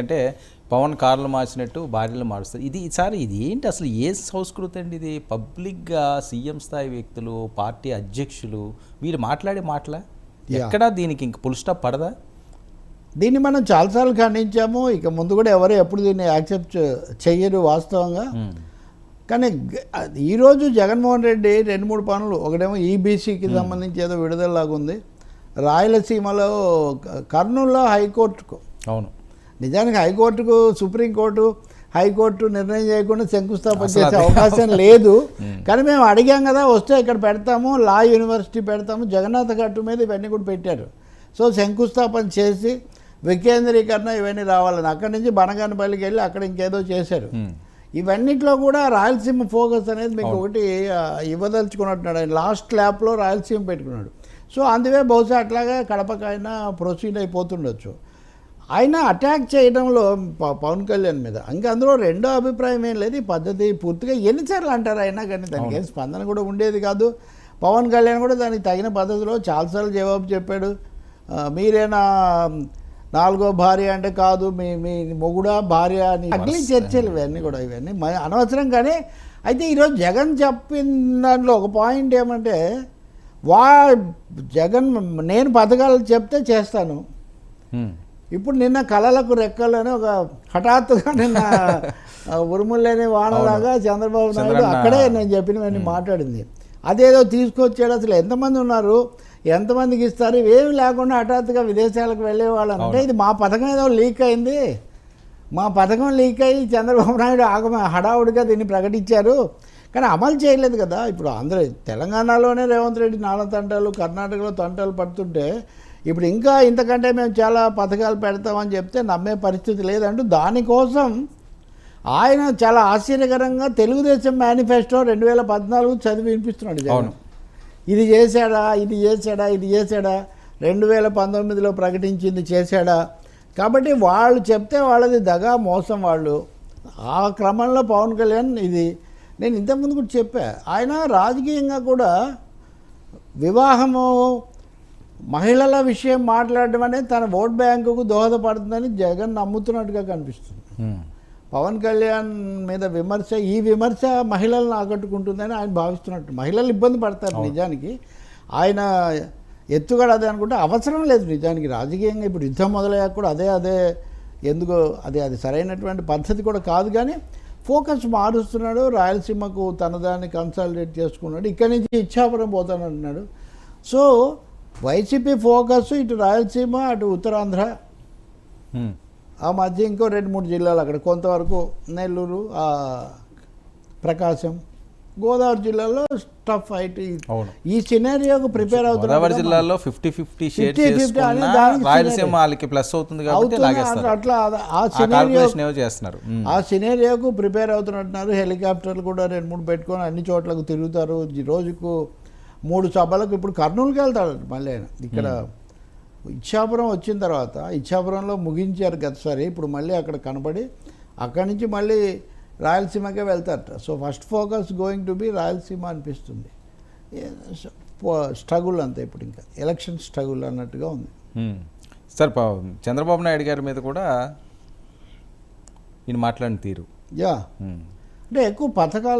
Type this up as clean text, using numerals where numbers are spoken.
అంటే పవన్ కార్లు మార్చినట్టు భార్యలు మారుస్తారు. ఇది ఈసారి ఇది ఏంటి అసలు ఏ సంస్కృతి అండి ఇది? పబ్లిక్గా సీఎం స్థాయి వ్యక్తులు, పార్టీ అధ్యక్షులు వీళ్ళు మాట్లాడే మాటల ఎక్కడా దీనికి ఇంక ఫుల్ స్టాప్ పడదా? దీన్ని మనం చాలాసార్లు ఖండించాము. ఇక ముందు కూడా ఎవరు ఎప్పుడు దీన్ని యాక్సెప్ట్ చెయ్యరు వాస్తవంగా. కానీ ఈరోజు జగన్మోహన్ రెడ్డి 2-3 పనులు, ఒకటేమో ఈబీసీకి సంబంధించి ఏదో విడుదలలాగా ఉంది. రాయలసీమలో కర్నూలులో హైకోర్టుకు, అవును నిజానికి హైకోర్టుకు సుప్రీంకోర్టు హైకోర్టు నిర్ణయం చేయకుండా శంకుస్థాపన చేసే అవకాశం లేదు. కానీ మేము అడిగాం కదా, వస్తే ఇక్కడ పెడతాము, లా యూనివర్సిటీ పెడతాము, జగన్నాథ గట్టు మీద ఇవన్నీ కూడా పెట్టారు. సో శంకుస్థాపన చేసి వికేంద్రీకరణ ఇవన్నీ రావాలని అక్కడి నుంచి బనగానపల్లికి వెళ్ళి అక్కడ ఇంకేదో చేశారు. ఇవన్నిట్లో కూడా రాయలసీమ ఫోకస్ అనేది మీకు ఒకటి ఇవ్వదలుచుకున్నట్టున్నాడు. ఆయన లాస్ట్ ల్యాప్లో రాయలసీమ పెట్టుకున్నాడు. సో అందువే బహుశా అట్లాగా కడపకైనా ప్రొసీడ్ అయిపోతుండొచ్చు. ఆయన అటాక్ చేయడంలో పవన్ కళ్యాణ్ మీద ఇంకా అందులో రెండో అభిప్రాయం ఏం లేదు. ఈ పద్ధతి పూర్తిగా ఎన్నిసార్లు అంటారు అయినా కానీ దానికి ఏం స్పందన కూడా ఉండేది కాదు. పవన్ కళ్యాణ్ కూడా దానికి తగిన పద్ధతిలో చాలాసార్లు జవాబు చెప్పాడు. మీరేనా 4వ భార్య అంటే కాదు, మీ మొగుడా భార్య అని అగ్లీ చర్చలు ఇవన్నీ కూడా, ఇవన్నీ అనవసరం. కానీ అయితే ఈరోజు జగన్ చెప్పిన దాంట్లో ఒక పాయింట్ ఏమంటే, జగన్ నేను పథకాలు చెప్తే చేస్తాను. ఇప్పుడు నిన్న కళలకు రెక్కలని ఒక హఠాత్తుగా నిన్న ఉరుములేని వానలాగా చంద్రబాబు నాయుడు అక్కడే నేను చెప్పినవన్నీ మాట్లాడింది. అదేదో తీసుకొచ్చాడు. అసలు ఎంతమంది ఉన్నారు, ఎంతమందికి ఇస్తారు, ఇవేమి లేకుండా హఠాత్తుగా విదేశాలకు వెళ్ళేవాళ్ళు అంటే ఇది మా పథకం ఏదో లీక్ అయింది, మా పథకం లీక్ అయ్యి చంద్రబాబు నాయుడు హడావుడిగా దీన్ని ప్రకటించారు. కానీ అమలు చేయలేదు కదా. ఇప్పుడు అందరూ తెలంగాణలోనే రేవంత్ రెడ్డి 4 తంటాలు, కర్ణాటకలో తంటాలు పడుతుంటే ఇప్పుడు ఇంకా ఇంతకంటే మేము చాలా పథకాలు పెడతామని చెప్తే నమ్మే పరిస్థితి లేదంటూ దానికోసం ఆయన చాలా ఆశ్చర్యకరంగా తెలుగుదేశం మేనిఫెస్టో 2014 చదివి వినిపిస్తున్నాడు జగన్. ఇది చేశాడా, ఇది చేశాడా, ఇది చేశాడా, 2019లో ప్రకటించింది చేశాడా. కాబట్టి వాళ్ళు చెప్తే వాళ్ళది దగా మోసం వాళ్ళు. ఆ క్రమంలో పవన్ కళ్యాణ్ ఇది నేను ఇంతకుముందు కూడా చెప్పా, ఆయన రాజకీయంగా కూడా వివాహము మహిళల విషయం మాట్లాడడం అనేది తన ఓట్ బ్యాంకుకు దోహదపడుతుందని జగన్ నమ్ముతున్నట్టుగా కనిపిస్తుంది. పవన్ కళ్యాణ్ మీద విమర్శ, ఈ విమర్శ మహిళలను ఆకట్టుకుంటుందని ఆయన భావిస్తున్నట్టు. మహిళలు ఇబ్బంది పడతారు. నిజానికి ఆయన ఎత్తుగడ అదే అనుకుంటే అవసరం లేదు నిజానికి రాజకీయంగా. ఇప్పుడు యుద్ధం మొదలయ్యాక కూడా అదే ఎందుకో అది సరైనటువంటి పద్ధతి కూడా కాదు. కానీ ఫోకస్ మారుస్తున్నాడు. రాయలసీమకు తనదాన్ని కన్సాలిడేట్ చేసుకున్నాడు. ఇక్కడి నుంచి ఇచ్చాపురం పోతానంటున్నాడు. సో వైసీపీ ఫోకస్ ఇటు రాయలసీమ, అటు ఉత్తరాంధ్ర, ఆ మధ్య ఇంకో 2-3 జిల్లాలు అక్కడ కొంతవరకు నెల్లూరు, ప్రకాశం, గోదావరి జిల్లాలో టఫ్ ఫైట్. ఈ సినారియోకు ప్రిపేర్ అవుతున్నారు. గోదావరి జిల్లాలో 50-50 షేర్ చేసుకున్నా రాయలసీమ వాళ్ళకి ప్లస్ అవుతుంది కాబట్టి లాగేస్తారు. అట్లా ఆ సినారియోకు ప్రిపేర్ అవుతున్నట్టున్నారు. హెలికాప్టర్లు కూడా 2-3 పెట్టుకొని అన్ని చోట్లకు తిరుగుతారు. రోజుకు 3 సభలకు. ఇప్పుడు కర్నూలుకి వెళ్తాడు మళ్ళీ ఆయన. ఇక్కడ ఇచ్చాపురం వచ్చిన తర్వాత, ఇచ్చాపురంలో ముగించారు గతసారి, ఇప్పుడు మళ్ళీ అక్కడ కనపడి అక్కడి నుంచి మళ్ళీ రాయలసీమకే వెళ్తారట. So first focus going to be Rayalaseema అనిపిస్తుంది. స్ట్రగుల్ అంతే ఇప్పుడు, ఇంకా ఎలక్షన్ స్ట్రగుల్ అన్నట్టుగా ఉంది. సార్ చంద్రబాబు నాయుడు గారి మీద కూడా ఈయన మాట్లాడిన తీరు అంటే ఎక్కువ పథకాలు